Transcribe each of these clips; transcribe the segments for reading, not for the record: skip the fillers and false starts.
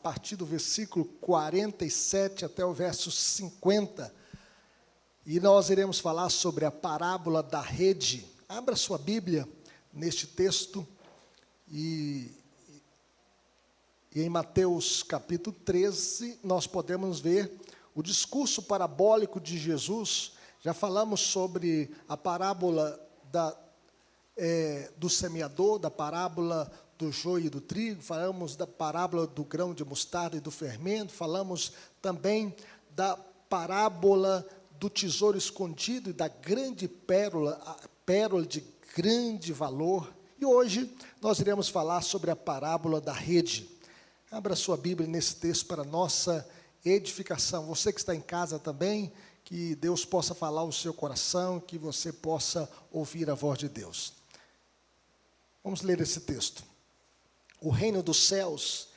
a partir do versículo 47 até o verso 50. E nós iremos falar sobre a parábola da rede. Abra sua Bíblia neste texto e em Mateus capítulo 13 nós podemos ver o discurso parabólico de Jesus. Já falamos sobre a parábola do semeador, da parábola do joio e do trigo, falamos da parábola do grão de mostarda e do fermento, falamos também da parábola do tesouro escondido e da grande pérola, a pérola de grande valor. E hoje nós iremos falar sobre a parábola da rede. Abra sua Bíblia nesse texto para nossa edificação. Você que está em casa também, que Deus possa falar ao seu coração, que você possa ouvir a voz de Deus. Vamos ler esse texto. O reino dos céus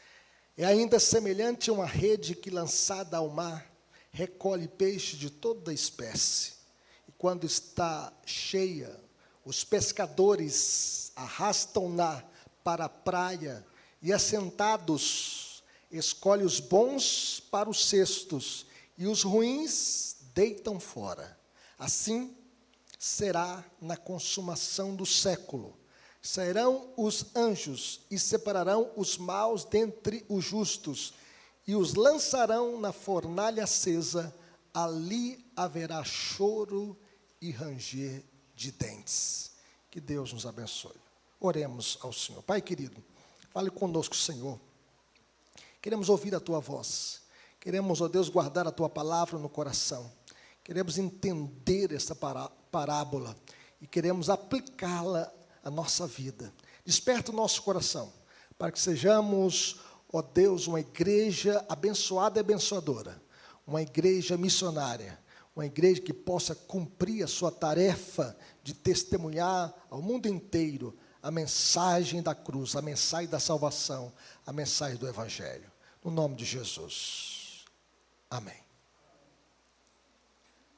é ainda semelhante a uma rede que, lançada ao mar, recolhe peixe de toda espécie. E quando está cheia, os pescadores arrastam-na para a praia e, assentados, escolhe os bons para os cestos e os ruins deitam fora. Assim será na consumação do século. Sairão os anjos e separarão os maus dentre os justos e os lançarão na fornalha acesa. Ali haverá choro e ranger de dentes. Que Deus nos abençoe. Oremos ao Senhor. Pai querido, fale conosco, Senhor. Queremos ouvir a Tua voz. Queremos, ó Deus, guardar a Tua palavra no coração. Queremos entender essa parábola e queremos aplicá-la à nossa vida. Desperta o nosso coração para que sejamos, ó Deus, uma igreja abençoada e abençoadora, uma igreja missionária, uma igreja que possa cumprir a sua tarefa de testemunhar ao mundo inteiro a mensagem da cruz, a mensagem da salvação, a mensagem do Evangelho. No nome de Jesus. Amém.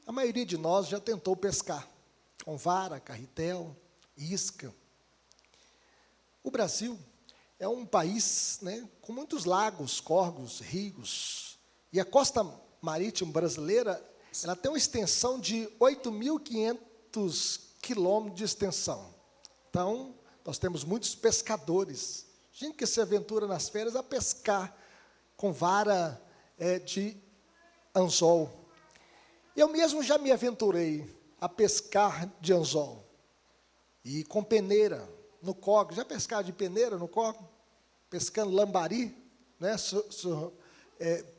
A maioria de nós já tentou pescar com vara, carretel, isca. O Brasil é um país, com muitos lagos, córregos, rios. E a costa marítima brasileira, ela tem uma extensão de 8.500 quilômetros de extensão. Então, nós temos muitos pescadores. Gente que se aventura nas férias a pescar com vara de anzol. Eu mesmo já me aventurei a pescar de anzol. E com peneira, no córrego. Já pescaram de peneira no córrego? Pescando lambari,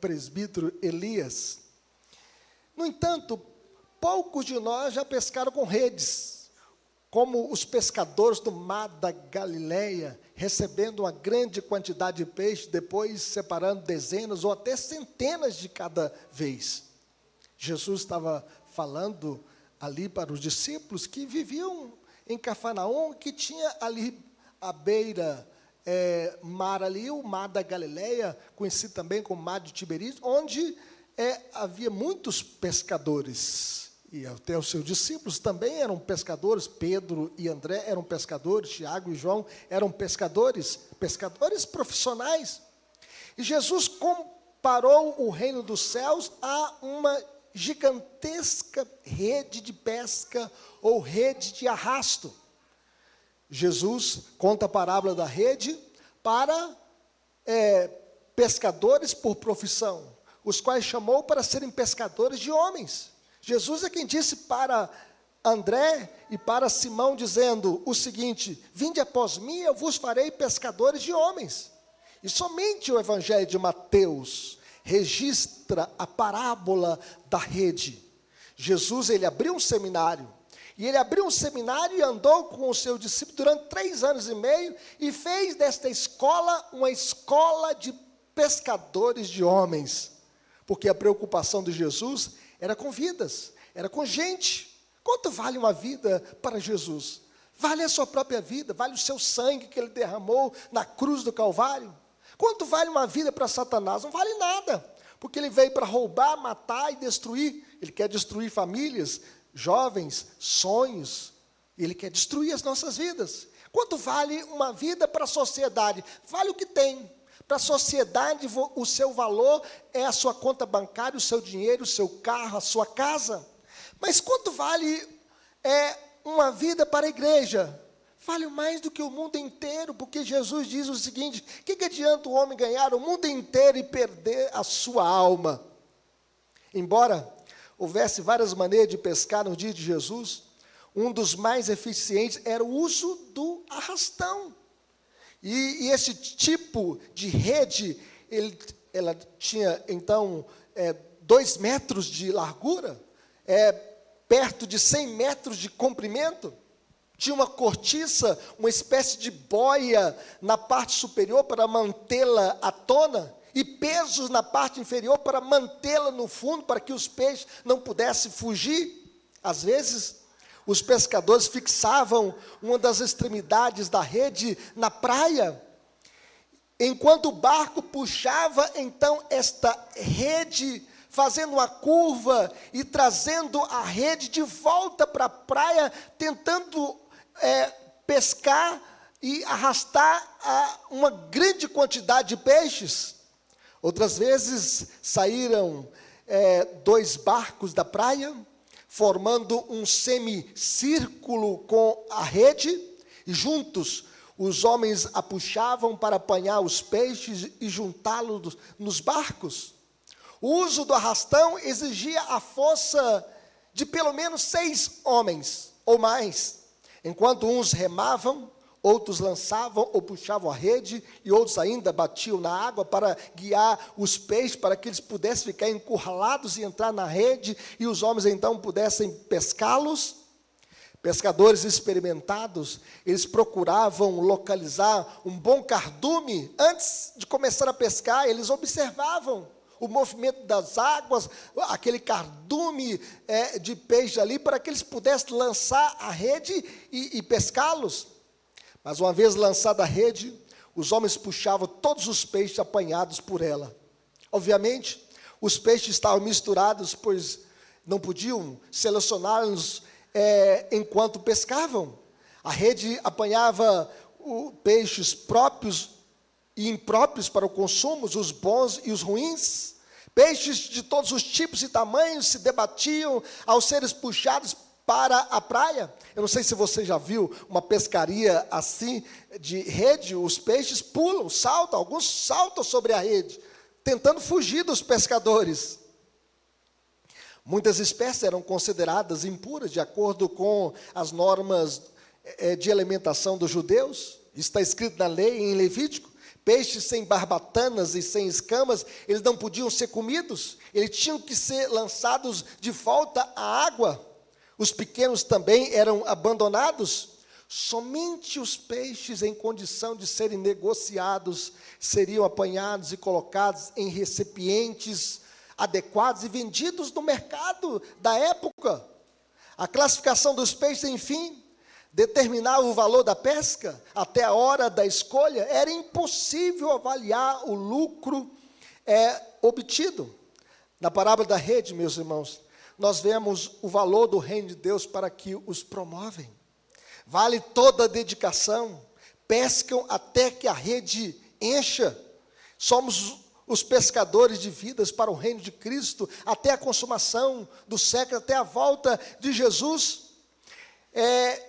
presbítero Elias. No entanto, poucos de nós já pescaram com redes, como os pescadores do mar da Galileia, recebendo uma grande quantidade de peixe, depois separando dezenas ou até centenas de cada vez. Jesus estava falando ali para os discípulos que viviam em Cafarnaum, que tinha ali à beira mar ali, o mar da Galileia, conhecido também como mar de Tiberíades, onde havia muitos pescadores. E até os seus discípulos também eram pescadores. Pedro e André eram pescadores, Tiago e João eram pescadores profissionais. E Jesus comparou o reino dos céus a uma gigantesca rede de pesca ou rede de arrasto. Jesus conta a parábola da rede para pescadores por profissão, os quais chamou para serem pescadores de homens. Jesus é quem disse para André e para Simão, dizendo o seguinte: vinde após mim, eu vos farei pescadores de homens. E somente o Evangelho de Mateus registra a parábola da rede. Jesus, ele abriu um seminário, e andou com o seu discípulo durante 3 anos e meio, e fez desta escola uma escola de pescadores de homens, porque a preocupação de Jesus era com vidas, era com gente. Quanto vale uma vida para Jesus? Vale a sua própria vida, vale o seu sangue que ele derramou na cruz do Calvário. Quanto vale uma vida para Satanás? Não vale nada, porque ele veio para roubar, matar e destruir. Ele quer destruir famílias, jovens, sonhos. Ele quer destruir as nossas vidas. Quanto vale uma vida para a sociedade? Vale o que tem. Para a sociedade, o seu valor é a sua conta bancária, o seu dinheiro, o seu carro, a sua casa. Mas quanto vale uma vida para a igreja? Vale mais do que o mundo inteiro, porque Jesus diz o seguinte: o que adianta o homem ganhar o mundo inteiro e perder a sua alma? Embora houvesse várias maneiras de pescar no dia de Jesus, um dos mais eficientes era o uso do arrastão. E esse tipo de rede, ela tinha, então, 2 metros de largura, perto de 100 metros de comprimento. Tinha uma cortiça, uma espécie de boia na parte superior para mantê-la à tona, e pesos na parte inferior para mantê-la no fundo, para que os peixes não pudessem fugir. Às vezes, os pescadores fixavam uma das extremidades da rede na praia, enquanto o barco puxava, então, esta rede, fazendo uma curva e trazendo a rede de volta para a praia, tentando pescar e arrastar uma grande quantidade de peixes. Outras vezes saíram 2 barcos da praia, formando um semicírculo com a rede, e juntos os homens a puxavam para apanhar os peixes e juntá-los nos barcos. O uso do arrastão exigia a força de pelo menos 6 homens ou mais. Enquanto uns remavam, outros lançavam ou puxavam a rede, e outros ainda batiam na água para guiar os peixes, para que eles pudessem ficar encurralados e entrar na rede, e os homens então pudessem pescá-los. Pescadores experimentados, eles procuravam localizar um bom cardume. Antes de começar a pescar, eles observavam o movimento das águas, aquele cardume de peixe ali, para que eles pudessem lançar a rede e pescá-los. Mas uma vez lançada a rede, os homens puxavam todos os peixes apanhados por ela. Obviamente, os peixes estavam misturados, pois não podiam selecioná-los enquanto pescavam. A rede apanhava peixes próprios e impróprios para o consumo, os bons e os ruins. Peixes de todos os tipos e tamanhos se debatiam ao serem puxados para a praia. Eu não sei se você já viu uma pescaria assim de rede. Os peixes pulam, saltam, alguns saltam sobre a rede, tentando fugir dos pescadores. Muitas espécies eram consideradas impuras de acordo com as normas de alimentação dos judeus. Isso está escrito na lei, em Levítico. Peixes sem barbatanas e sem escamas, eles não podiam ser comidos, eles tinham que ser lançados de volta à água. Os pequenos também eram abandonados. Somente os peixes em condição de serem negociados seriam apanhados e colocados em recipientes adequados e vendidos no mercado da época. A classificação dos peixes, enfim, determinar o valor da pesca até a hora da escolha. Era impossível avaliar o lucro obtido. Na parábola da rede, meus irmãos, nós vemos o valor do reino de Deus para que os promovem. Vale toda a dedicação, pescam até que a rede encha. Somos os pescadores de vidas para o reino de Cristo, até a consumação do século, até a volta de Jesus.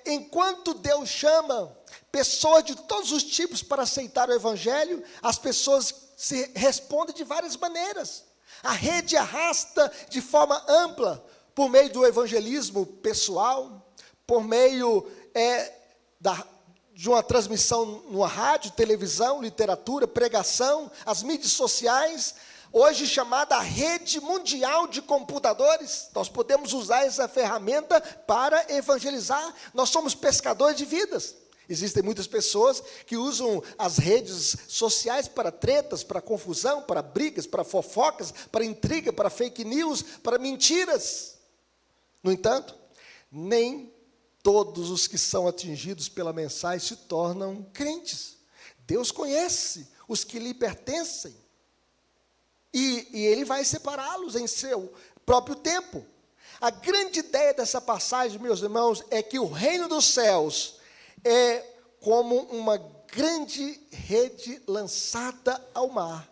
Enquanto Deus chama pessoas de todos os tipos para aceitar o Evangelho, as pessoas se respondem de várias maneiras. A rede arrasta de forma ampla, por meio do evangelismo pessoal, por meio de uma transmissão numa rádio, televisão, literatura, pregação, as mídias sociais, hoje chamada a rede mundial de computadores. Nós podemos usar essa ferramenta para evangelizar. Nós somos pescadores de vidas. Existem muitas pessoas que usam as redes sociais para tretas, para confusão, para brigas, para fofocas, para intriga, para fake news, para mentiras. No entanto, nem todos os que são atingidos pela mensagem se tornam crentes. Deus conhece os que lhe pertencem. E Ele vai separá-los em seu próprio tempo. A grande ideia dessa passagem, meus irmãos, é que o reino dos céus é como uma grande rede lançada ao mar,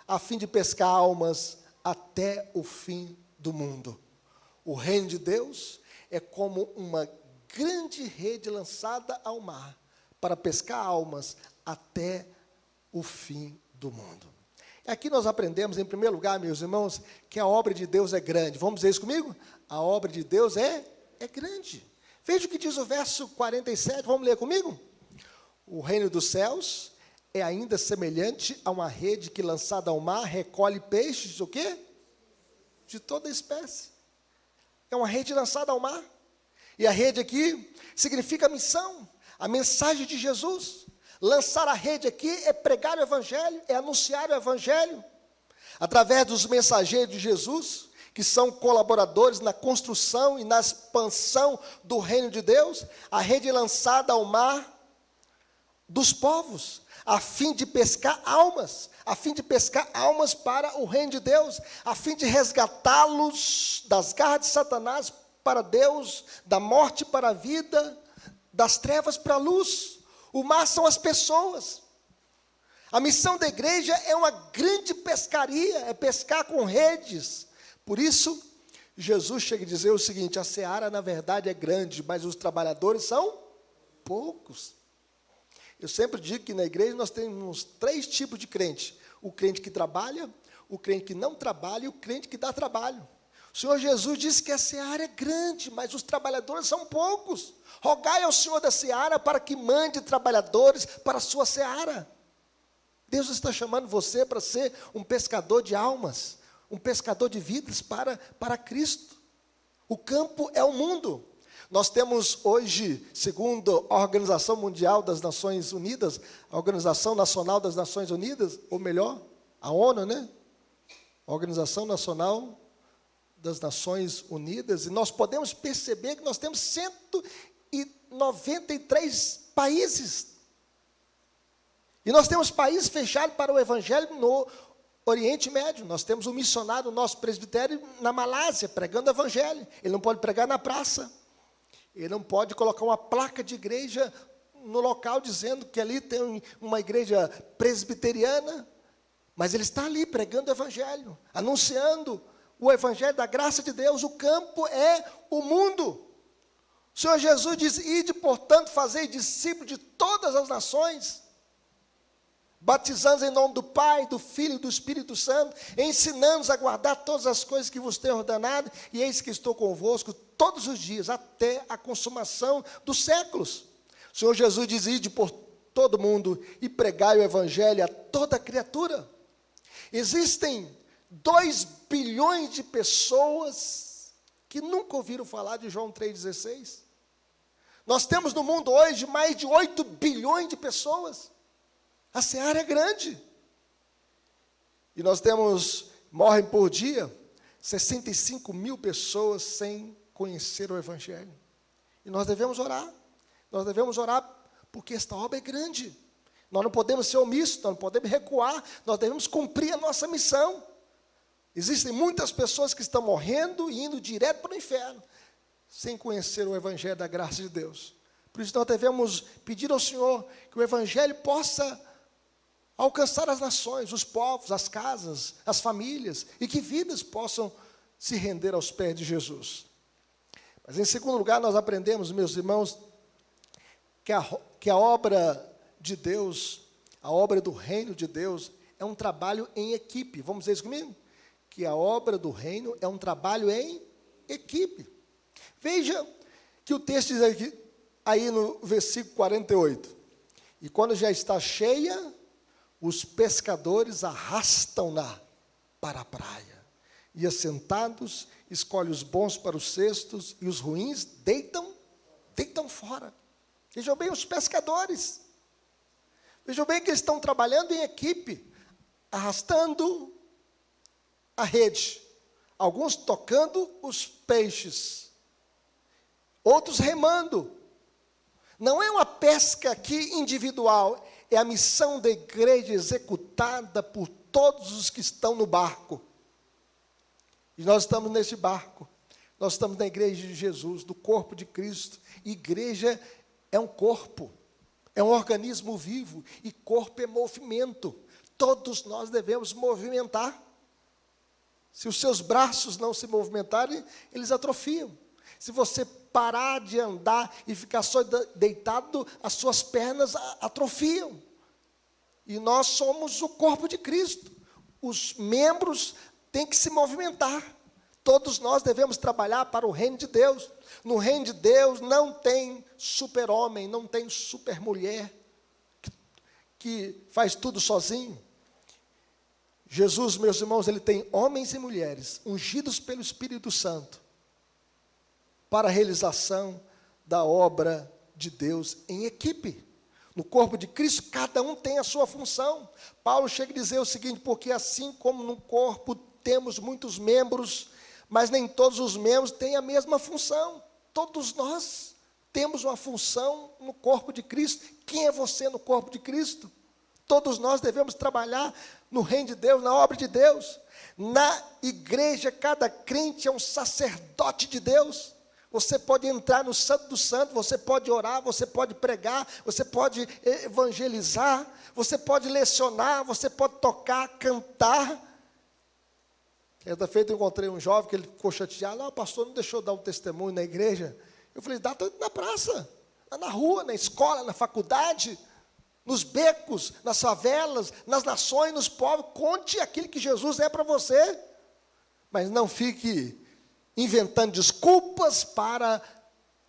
a fim de pescar almas até o fim do mundo. O reino de Deus é como uma grande rede lançada ao mar, para pescar almas até o fim do mundo. Aqui nós aprendemos, em primeiro lugar, meus irmãos, que a obra de Deus é grande. Vamos dizer isso comigo? A obra de Deus é grande. Veja o que diz o verso 47, vamos ler comigo? O reino dos céus é ainda semelhante a uma rede que, lançada ao mar, recolhe peixes, o quê? De toda espécie. É uma rede lançada ao mar. E a rede aqui significa missão, a mensagem de Jesus. Lançar a rede aqui é pregar o evangelho, é anunciar o evangelho. Através dos mensageiros de Jesus, que são colaboradores na construção e na expansão do reino de Deus, a rede é lançada ao mar dos povos, a fim de pescar almas para o reino de Deus, a fim de resgatá-los das garras de Satanás para Deus, da morte para a vida, das trevas para a luz. O mar são as pessoas. A missão da igreja é uma grande pescaria, é pescar com redes. Por isso, Jesus chega a dizer o seguinte: a seara, na verdade, é grande, mas os trabalhadores são poucos. Eu sempre digo que na igreja nós temos 3 tipos de crente: o crente que trabalha, o crente que não trabalha e o crente que dá trabalho. O Senhor Jesus disse que a seara é grande, mas os trabalhadores são poucos. Rogai ao Senhor da seara para que mande trabalhadores para a sua seara. Deus está chamando você para ser um pescador de almas, um pescador de vidas para Cristo. O campo é o mundo. Nós temos hoje, segundo a Organização Mundial das Nações Unidas, a Organização Nacional das Nações Unidas, ou melhor, a ONU, né? A Organização Nacional das Nações Unidas, e nós podemos perceber que nós temos 193 países. E nós temos países fechados para o evangelho no Oriente Médio. Nós temos um missionário, o nosso presbitério, na Malásia, pregando o evangelho. Ele não pode pregar na praça. Ele não pode colocar uma placa de igreja no local dizendo que ali tem uma igreja presbiteriana. Mas ele está ali pregando o evangelho, anunciando o evangelho da graça de Deus. O campo é o mundo. O Senhor Jesus diz: ide, portanto, fazei discípulos de todas as nações, batizando em nome do Pai, do Filho e do Espírito Santo, ensinando-os a guardar todas as coisas que vos tenho ordenado, e eis que estou convosco todos os dias, até a consumação dos séculos. O Senhor Jesus diz: ide por todo mundo e pregai o evangelho a toda criatura. Existem 2 bilhões de pessoas que nunca ouviram falar de João 3,16. Nós temos no mundo hoje mais de 8 bilhões de pessoas. A seara é grande. E nós temos, morrem por dia, 65 mil pessoas sem conhecer o evangelho. E nós devemos orar porque esta obra é grande. Nós não podemos ser omissos, nós não podemos recuar, nós devemos cumprir a nossa missão. Existem muitas pessoas que estão morrendo e indo direto para o inferno, sem conhecer o evangelho da graça de Deus. Por isso nós devemos pedir ao Senhor que o evangelho possa alcançar as nações, os povos, as casas, as famílias, e que vidas possam se render aos pés de Jesus. Mas em segundo lugar, nós aprendemos, meus irmãos, que a obra de Deus, a obra do reino de Deus, é um trabalho em equipe. Vamos dizer isso comigo? Que a obra do reino é um trabalho em equipe. Veja que o texto diz aqui, aí no versículo 48. E quando já está cheia, os pescadores arrastam-na para a praia. E assentados, escolhe os bons para os cestos, e os ruins deitam fora. Vejam bem os pescadores. Vejam bem que eles estão trabalhando em equipe, arrastando a rede. Alguns tocando os peixes, outros remando. Não é uma pesca aqui individual, é a missão da igreja executada por todos os que estão no barco. E nós estamos nesse barco. Nós estamos na igreja de Jesus, do corpo de Cristo. Igreja é um corpo. É um organismo vivo e corpo é movimento. Todos nós devemos movimentar. Se os seus braços não se movimentarem, eles atrofiam. Se você parar de andar e ficar só deitado, as suas pernas atrofiam. E nós somos o corpo de Cristo. Os membros têm que se movimentar. Todos nós devemos trabalhar para o reino de Deus. No reino de Deus não tem super-homem, não tem super-mulher que faz tudo sozinho. Jesus, meus irmãos, ele tem homens e mulheres ungidos pelo Espírito Santo para a realização da obra de Deus em equipe. No corpo de Cristo, cada um tem a sua função. Paulo chega a dizer o seguinte: porque assim como no corpo temos muitos membros, mas nem todos os membros têm a mesma função. Todos nós temos uma função no corpo de Cristo. Quem é você no corpo de Cristo? Todos nós devemos trabalhar no reino de Deus, na obra de Deus. Na igreja, cada crente é um sacerdote de Deus. Você pode entrar no Santo do Santo, você pode orar, você pode pregar, você pode evangelizar, você pode lecionar, você pode tocar, cantar. Certa feita eu encontrei um jovem que ele ficou chateado: o pastor não deixou dar um testemunho na igreja. Eu falei: dá na praça, na rua, na escola, na faculdade, nos becos, nas favelas, nas nações, nos povos. Conte aquilo que Jesus é para você, mas não fique inventando desculpas para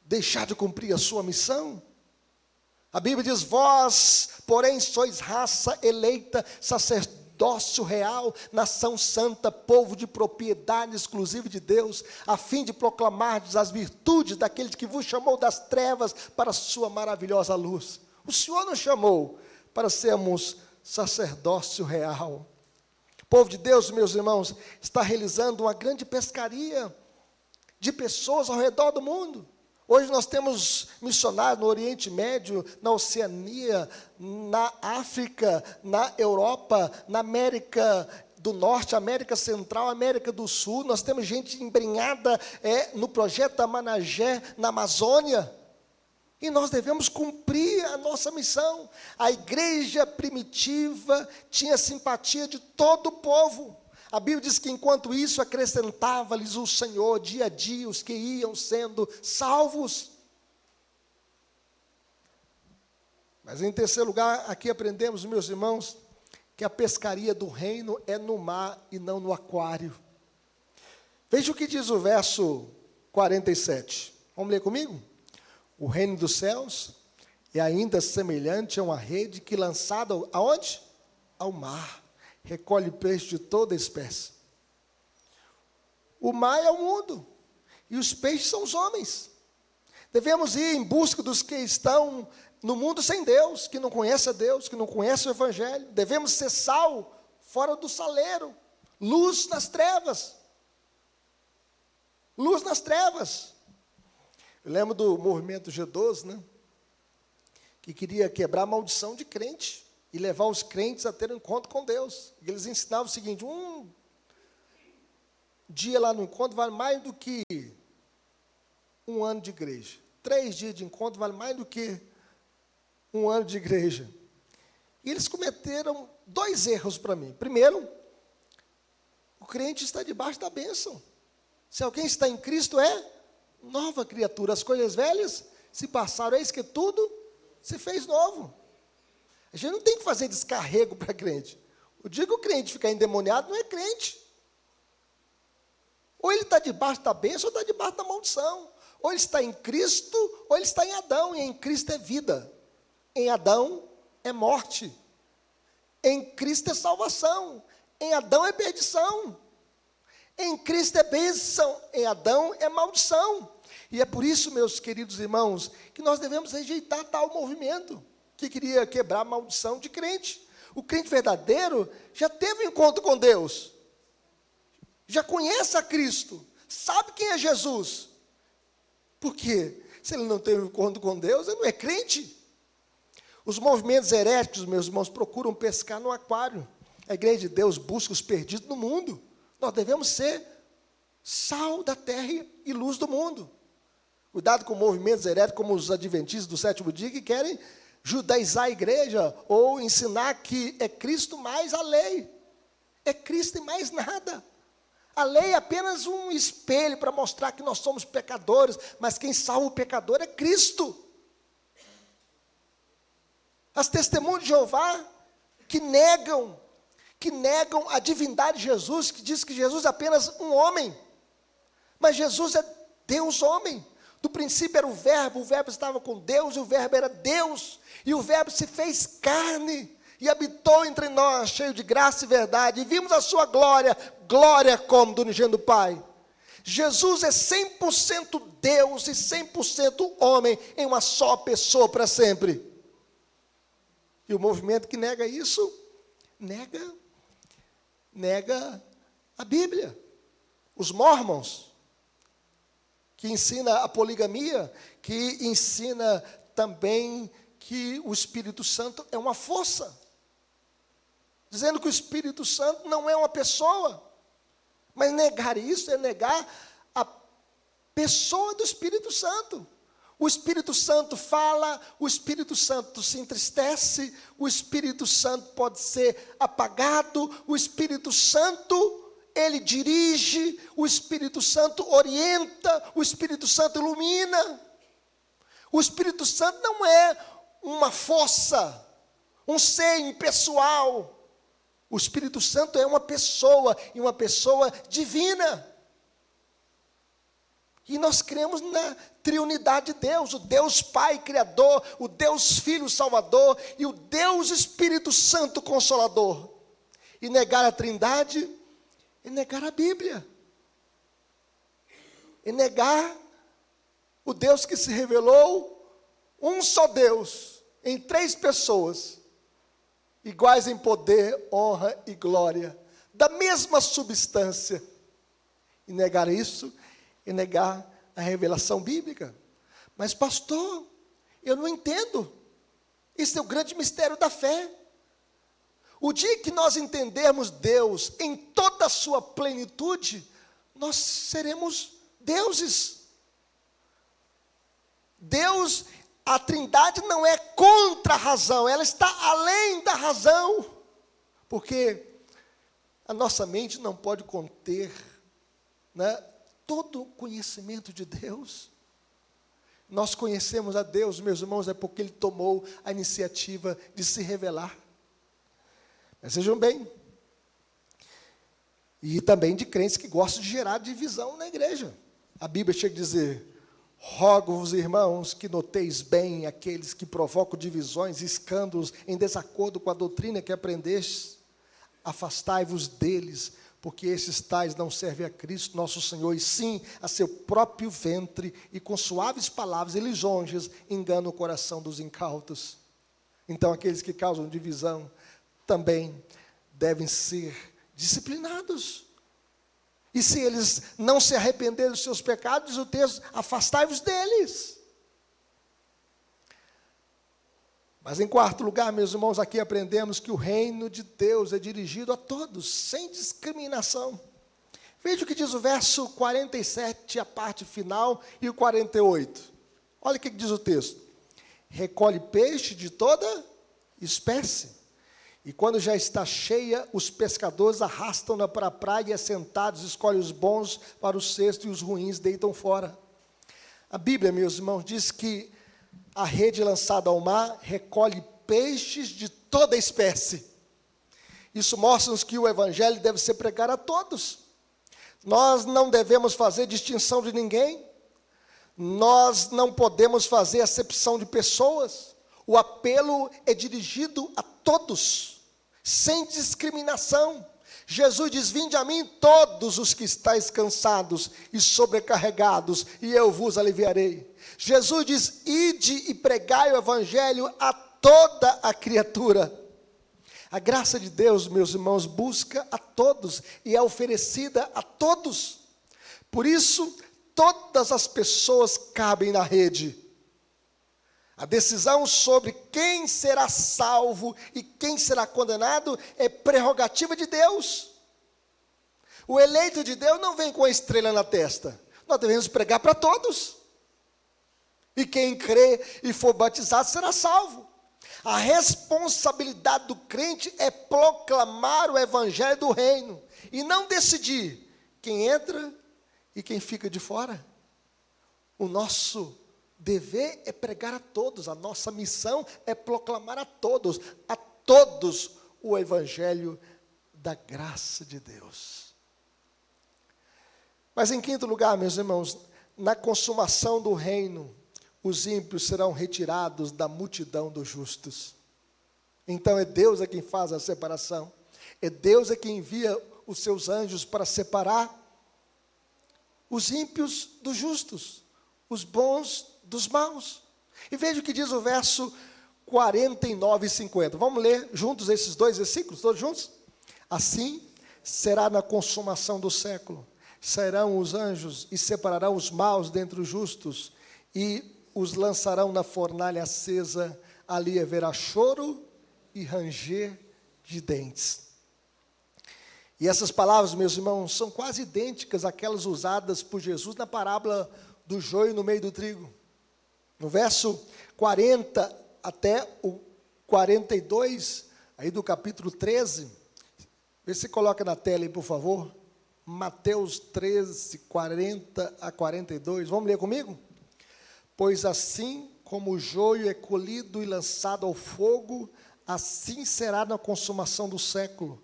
deixar de cumprir a sua missão. A Bíblia diz: vós, porém, sois raça eleita, sacerdócio real, nação santa, povo de propriedade exclusiva de Deus, a fim de proclamardes as virtudes daquele que vos chamou das trevas para a sua maravilhosa luz. O Senhor nos chamou para sermos sacerdócio real. O povo de Deus, meus irmãos, está realizando uma grande pescaria de pessoas ao redor do mundo. Hoje nós temos missionários no Oriente Médio, na Oceania, na África, na Europa, na América do Norte, América Central, América do Sul. Nós temos gente embrenhada no projeto da Managé, na Amazônia. E nós devemos cumprir a nossa missão. A igreja primitiva tinha simpatia de todo o povo. A Bíblia diz que enquanto isso acrescentava-lhes o Senhor dia a dia os que iam sendo salvos. Mas em terceiro lugar, aqui aprendemos, meus irmãos, que a pescaria do reino é no mar e não no aquário. Veja o que diz o verso 47. Vamos ler comigo? O reino dos céus é ainda semelhante a uma rede que, lançada aonde? Ao mar, recolhe peixe de toda espécie. O mar é o mundo, e os peixes são os homens. Devemos ir em busca dos que estão no mundo sem Deus, que não conhecem a Deus, que não conhecem o Evangelho. Devemos ser sal fora do saleiro, luz nas trevas. Luz nas trevas. Eu lembro do movimento G12, né? Que queria quebrar a maldição de crente e levar os crentes a ter um encontro com Deus. E eles ensinavam o seguinte: um dia lá no encontro vale mais do que um ano de igreja. 3 dias de encontro vale mais do que um ano de igreja. E eles cometeram 2 erros para mim. Primeiro, o crente está debaixo da bênção. Se alguém está em Cristo, é nova criatura. As coisas velhas se passaram, eis que tudo se fez novo. A gente não tem que fazer descarrego para crente. Eu digo que o crente ficar endemoniado não é crente. Ou ele está debaixo da bênção, ou está debaixo da maldição. Ou ele está em Cristo, ou ele está em Adão. E em Cristo é vida. Em Adão é morte. Em Cristo é salvação. Em Adão é perdição. Em Cristo é bênção. Em Adão é maldição. E é por isso, meus queridos irmãos, que nós devemos rejeitar tal movimento que queria quebrar a maldição de crente. O crente verdadeiro já teve um encontro com Deus, já conhece a Cristo, sabe quem é Jesus. Porque se ele não teve um encontro com Deus, ele não é crente. Os movimentos heréticos, meus irmãos, procuram pescar no aquário. A igreja de Deus busca os perdidos no mundo. Nós devemos ser sal da terra e luz do mundo. Cuidado com movimentos heréticos como os adventistas do sétimo dia, que querem judaizar a igreja ou ensinar que é Cristo mais a lei. É Cristo e mais nada. A lei é apenas um espelho para mostrar que nós somos pecadores, mas quem salva o pecador é Cristo. As testemunhas de Jeová que negam a divindade de Jesus, que diz que Jesus é apenas um homem, mas Jesus é Deus homem. Do princípio era o Verbo estava com Deus, e o Verbo era Deus, e o Verbo se fez carne, e habitou entre nós, cheio de graça e verdade, e vimos a sua glória, glória como do unigênito do Pai. Jesus é 100% Deus e 100% homem, em uma só pessoa para sempre. E o movimento que nega isso, nega a Bíblia. Os Mormons, que ensina a poligamia, que ensina também que o Espírito Santo é uma força, dizendo que o Espírito Santo não é uma pessoa, mas negar isso é negar a pessoa do Espírito Santo. O Espírito Santo fala, o Espírito Santo se entristece, o Espírito Santo pode ser apagado, o Espírito Santo, ele dirige, o Espírito Santo orienta, o Espírito Santo ilumina. O Espírito Santo não é uma força, um ser impessoal. O Espírito Santo é uma pessoa, e uma pessoa divina. E nós cremos na triunidade de Deus, o Deus Pai Criador, o Deus Filho Salvador e o Deus Espírito Santo Consolador. E negar a Trindade é negar a Bíblia. É negar o Deus que se revelou, um só Deus, em 3 pessoas, iguais em poder, honra e glória, da mesma substância. E negar isso é negar a revelação bíblica. Mas pastor, eu não entendo. Esse é o grande mistério da fé. O dia que nós entendermos Deus em toda a sua plenitude, nós seremos deuses. Deus, a Trindade não é contra a razão, ela está além da razão. Porque a nossa mente não pode conter, todo o conhecimento de Deus. Nós conhecemos a Deus, meus irmãos, é porque Ele tomou a iniciativa de se revelar. Mas vejam bem, e também de crentes que gostam de gerar divisão na igreja. A Bíblia chega a dizer: rogo-vos, irmãos, que noteis bem aqueles que provocam divisões e escândalos em desacordo com a doutrina que aprendestes. Afastai-vos deles, porque esses tais não servem a Cristo nosso Senhor, e sim a seu próprio ventre, e com suaves palavras e lisonjas enganam o coração dos incautos. Então aqueles que causam divisão também devem ser disciplinados. E se eles não se arrependerem dos seus pecados, diz o texto, afastai-vos deles. Mas em quarto lugar, meus irmãos, aqui aprendemos que o reino de Deus é dirigido a todos, sem discriminação. Veja o que diz o verso 47, a parte final, e o 48. Olha o que diz o texto. Recolhe peixe de toda espécie, e quando já está cheia, os pescadores arrastam-na para a praia, e assentados escolhem os bons para o cesto, e os ruins deitam fora. A Bíblia, meus irmãos, diz que a rede lançada ao mar recolhe peixes de toda espécie. Isso mostra-nos que o Evangelho deve ser pregado a todos. Nós não devemos fazer distinção de ninguém. Nós não podemos fazer acepção de pessoas. O apelo é dirigido a todos, sem discriminação. Jesus diz: vinde a mim todos os que estáis cansados e sobrecarregados, e eu vos aliviarei. Jesus diz: ide e pregai o Evangelho a toda a criatura. A graça de Deus, meus irmãos, busca a todos e é oferecida a todos. Por isso, todas as pessoas cabem na rede. A decisão sobre quem será salvo e quem será condenado é prerrogativa de Deus. O eleito de Deus não vem com a estrela na testa. Nós devemos pregar para todos. E quem crê e for batizado será salvo. A responsabilidade do crente é proclamar o evangelho do reino e não decidir quem entra e quem fica de fora. O nosso dever é pregar a todos, a nossa missão é proclamar a todos o evangelho da graça de Deus. Mas em quinto lugar, meus irmãos, na consumação do reino, os ímpios serão retirados da multidão dos justos. Então é Deus quem faz a separação. É Deus quem envia os seus anjos para separar os ímpios dos justos, os bons dos maus. E veja o que diz o verso 49 e 50. Vamos ler juntos esses dois versículos, todos juntos? Assim será na consumação do século. Sairão os anjos e separarão os maus dentre os justos e os lançarão na fornalha acesa. Ali haverá choro e ranger de dentes. E essas palavras, meus irmãos, são quase idênticas àquelas usadas por Jesus na parábola do joio no meio do trigo. No verso 40 até o 42, aí do capítulo 13, vê se coloca na tela aí, por favor. Mateus 13, 40 a 42. Vamos ler comigo? Pois assim como o joio é colhido e lançado ao fogo, assim será na consumação do século.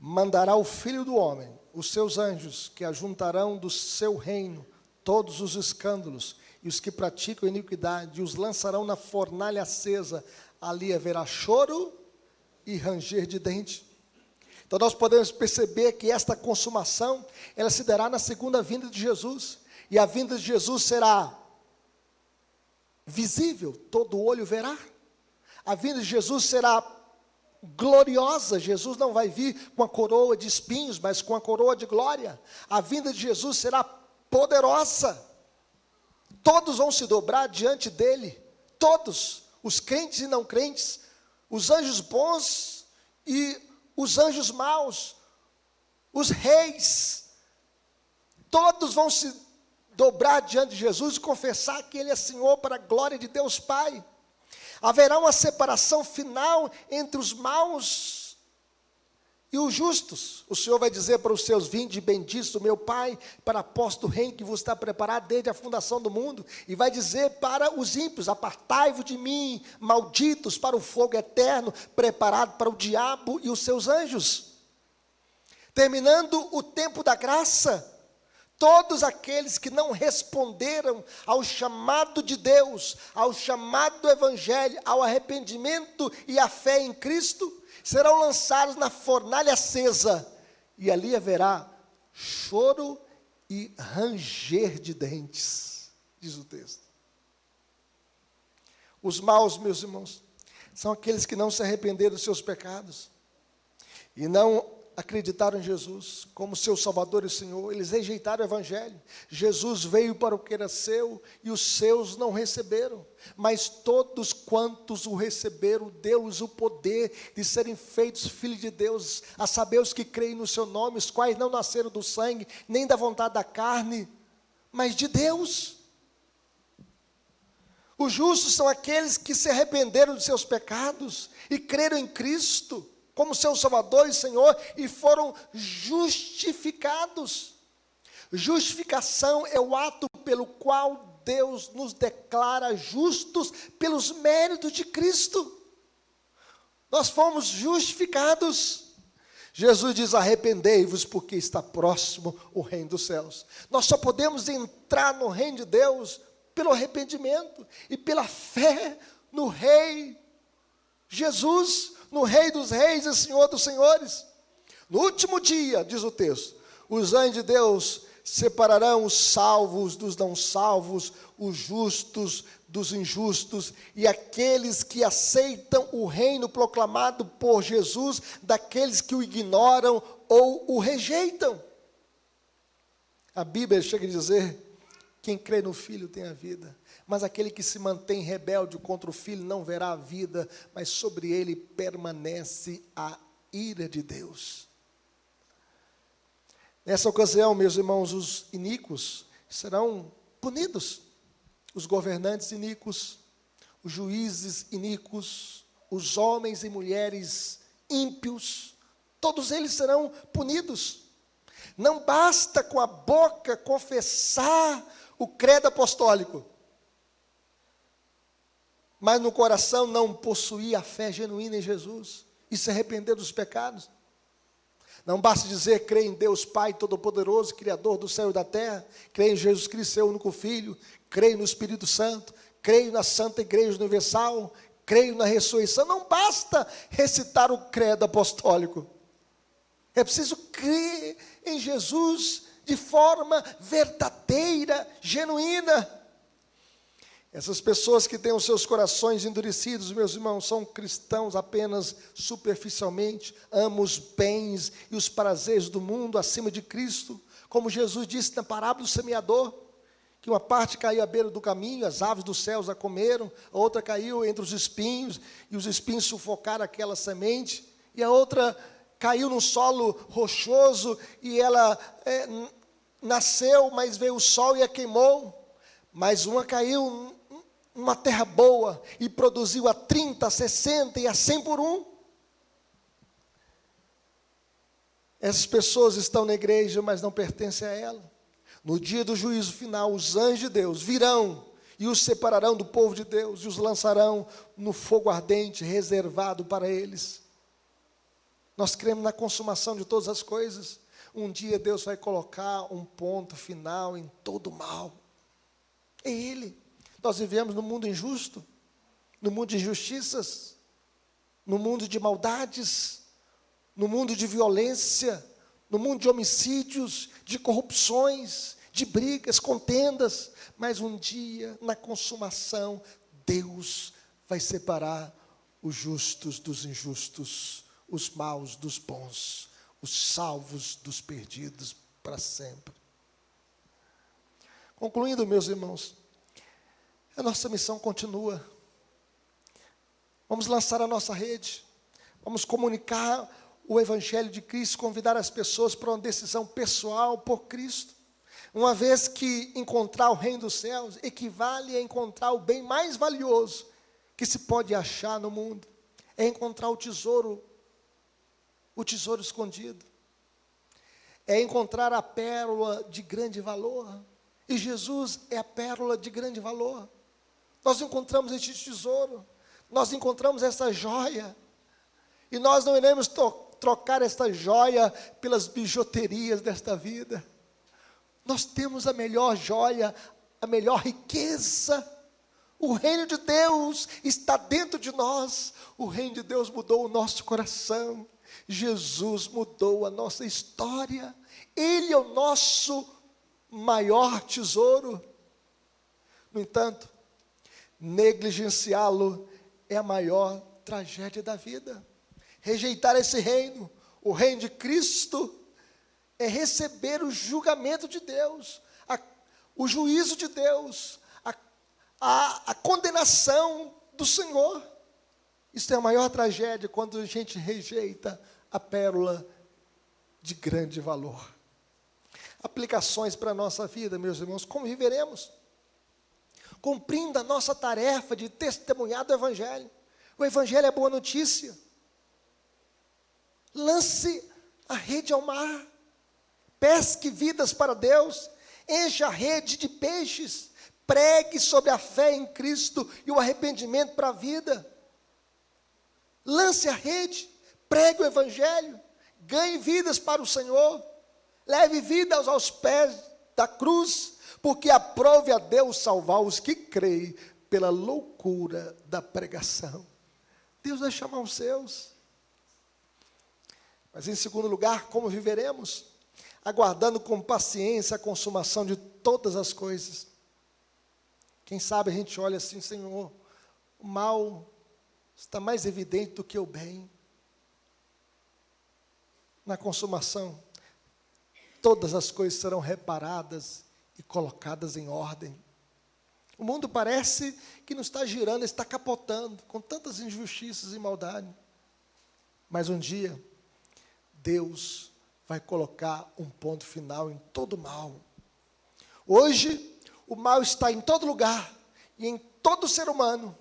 Mandará o Filho do Homem, os seus anjos, que ajuntarão do seu reino todos os escândalos e os que praticam iniquidade, e os lançarão na fornalha acesa. Ali haverá choro e ranger de dente. Então nós podemos perceber que esta consumação, ela se dará na segunda vinda de Jesus. E a vinda de Jesus será visível, todo olho verá. A vinda de Jesus será gloriosa. Jesus não vai vir com a coroa de espinhos, mas com a coroa de glória. A vinda de Jesus será poderosa. Todos vão se dobrar diante dele. Todos, os crentes e não crentes, os anjos bons e os anjos maus, os reis, todos vão se dobrar diante de Jesus e confessar que Ele é Senhor para a glória de Deus Pai. Haverá uma separação final entre os maus e os justos. O Senhor vai dizer para os seus: vinde benditos do meu Pai, para a posse do reino que vos está preparado desde a fundação do mundo. E vai dizer para os ímpios: apartai-vos de mim, malditos, para o fogo eterno, preparado para o diabo e os seus anjos. Terminando o tempo da graça, todos aqueles que não responderam ao chamado de Deus, ao chamado do Evangelho, ao arrependimento e à fé em Cristo, serão lançados na fornalha acesa, e ali haverá choro e ranger de dentes, diz o texto. Os maus, meus irmãos, são aqueles que não se arrependeram dos seus pecados, e não acreditaram em Jesus como seu Salvador e Senhor. Eles rejeitaram o Evangelho. Jesus veio para o que era seu, e os seus não receberam. Mas todos quantos o receberam, deu-lhes o poder de serem feitos filhos de Deus, a saber, os que creem no seu nome, os quais não nasceram do sangue, nem da vontade da carne, mas de Deus. Os justos são aqueles que se arrependeram de seus pecados e creram em Cristo como seu Salvador e Senhor, e foram justificados. Justificação é o ato pelo qual Deus nos declara justos pelos méritos de Cristo. Nós fomos justificados. Jesus diz: arrependei-vos, porque está próximo o reino dos céus. Nós só podemos entrar no reino de Deus pelo arrependimento e pela fé no Rei Jesus, no Rei dos reis e Senhor dos senhores. No último dia, diz o texto, os anjos de Deus separarão os salvos dos não salvos, os justos dos injustos, e aqueles que aceitam o reino proclamado por Jesus, daqueles que o ignoram ou o rejeitam. A Bíblia chega a dizer: quem crê no Filho tem a vida, mas aquele que se mantém rebelde contra o Filho não verá a vida, mas sobre ele permanece a ira de Deus. Nessa ocasião, meus irmãos, os iníquos serão punidos. Os governantes iníquos, os juízes iníquos, os homens e mulheres ímpios, todos eles serão punidos. Não basta com a boca confessar o credo apostólico, mas no coração não possuir a fé genuína em Jesus e se arrepender dos pecados. Não basta dizer, creio em Deus Pai Todo-Poderoso, Criador do céu e da terra, creio em Jesus Cristo, seu único Filho, creio no Espírito Santo, creio na Santa Igreja Universal, creio na ressurreição. Não basta recitar o credo apostólico. É preciso crer em Jesus de forma verdadeira, genuína. Essas pessoas que têm os seus corações endurecidos, meus irmãos, são cristãos apenas superficialmente, amam os bens e os prazeres do mundo acima de Cristo, como Jesus disse na parábola do semeador, que uma parte caiu à beira do caminho, as aves dos céus a comeram, a outra caiu entre os espinhos, e os espinhos sufocaram aquela semente, e a outra caiu num solo rochoso, e ela nasceu, mas veio o sol e a queimou. Mas uma caiu numa terra boa e produziu a 30, a 60 e a 100 por um. Essas pessoas estão na igreja, mas não pertencem a ela. No dia do juízo final, os anjos de Deus virão e os separarão do povo de Deus e os lançarão no fogo ardente reservado para eles. Nós cremos na consumação de todas as coisas. Um dia Deus vai colocar um ponto final em todo o mal. É Ele. Nós vivemos num mundo injusto, no mundo de injustiças, no mundo de maldades, no mundo de violência, no mundo de homicídios, de corrupções, de brigas, contendas. Mas um dia, na consumação, Deus vai separar os justos dos injustos, os maus dos bons, os salvos dos perdidos para sempre. Concluindo, meus irmãos, a nossa missão continua. Vamos lançar a nossa rede, vamos comunicar o Evangelho de Cristo, convidar as pessoas para uma decisão pessoal por Cristo. Uma vez que encontrar o reino dos céus equivale a encontrar o bem mais valioso que se pode achar no mundo, é encontrar o tesouro escondido, é encontrar a pérola de grande valor. E Jesus é a pérola de grande valor. Nós encontramos este tesouro, nós encontramos essa joia, e nós não iremos trocar esta joia pelas bijuterias desta vida. Nós temos a melhor joia, a melhor riqueza. O reino de Deus está dentro de nós. O reino de Deus mudou o nosso coração. Jesus mudou a nossa história. Ele é o nosso maior tesouro. No entanto, negligenciá-lo é a maior tragédia da vida. Rejeitar esse reino, o reino de Cristo, é receber o julgamento de Deus, o juízo de Deus, a condenação do Senhor. Isso é a maior tragédia, quando a gente rejeita a pérola de grande valor. Aplicações para a nossa vida, meus irmãos: como viveremos? Cumprindo a nossa tarefa de testemunhar do Evangelho. O Evangelho é boa notícia. Lance a rede ao mar, pesque vidas para Deus, encha a rede de peixes, pregue sobre a fé em Cristo e o arrependimento para a vida. Lance a rede, pregue o Evangelho, ganhe vidas para o Senhor, leve vidas aos pés da cruz, porque aprove a Deus salvar os que creem pela loucura da pregação. Deus vai chamar os seus. Mas em segundo lugar, como viveremos? Aguardando com paciência a consumação de todas as coisas. Quem sabe a gente olha assim: Senhor, o mal está mais evidente do que o bem. Na consumação, todas as coisas serão reparadas e colocadas em ordem. O mundo parece que não está girando, está capotando, com tantas injustiças e maldade. Mas um dia, Deus vai colocar um ponto final em todo o mal. Hoje, o mal está em todo lugar e em todo ser humano.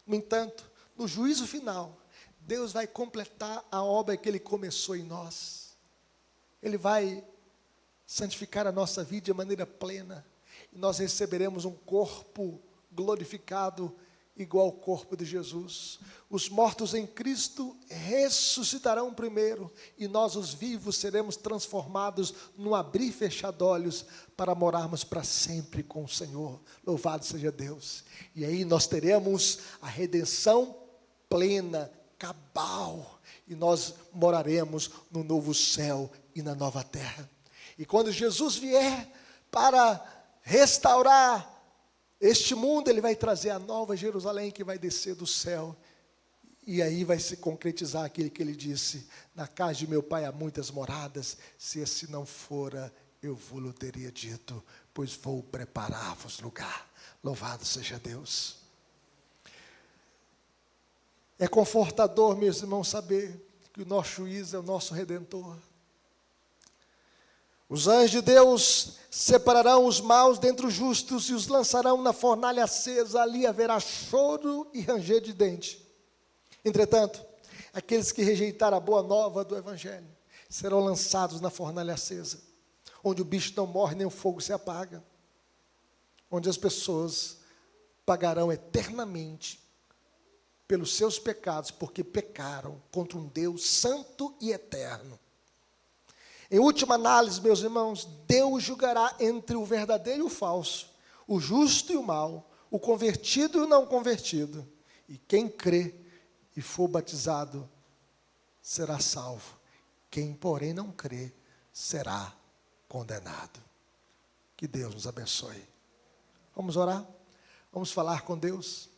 No entanto, no juízo final, Deus vai completar a obra que Ele começou em nós. Ele vai santificar a nossa vida de maneira plena. E nós receberemos um corpo glorificado, igual ao corpo de Jesus. Os mortos em Cristo ressuscitarão primeiro, e nós, os vivos, seremos transformados num abrir e fechar de olhos, para morarmos para sempre com o Senhor. Louvado seja Deus. E aí nós teremos a redenção plena, cabal, e nós moraremos no novo céu e na nova terra. E quando Jesus vier para restaurar este mundo, Ele vai trazer a nova Jerusalém, que vai descer do céu. E aí vai se concretizar aquilo que Ele disse: na casa de meu Pai há muitas moradas, se esse não fora, eu vou-lhe teria dito, pois vou preparar-vos lugar. Louvado seja Deus. É confortador, meus irmãos, saber que o nosso juiz é o nosso Redentor. Os anjos de Deus separarão os maus dentre os justos e os lançarão na fornalha acesa. Ali haverá choro e ranger de dente. Entretanto, aqueles que rejeitaram a boa nova do Evangelho serão lançados na fornalha acesa, onde o bicho não morre nem o fogo se apaga, onde as pessoas pagarão eternamente pelos seus pecados, porque pecaram contra um Deus santo e eterno. Em última análise, meus irmãos, Deus julgará entre o verdadeiro e o falso, o justo e o mau, o convertido e o não convertido. E quem crê e for batizado será salvo. Quem, porém, não crê será condenado. Que Deus nos abençoe. Vamos orar? Vamos falar com Deus?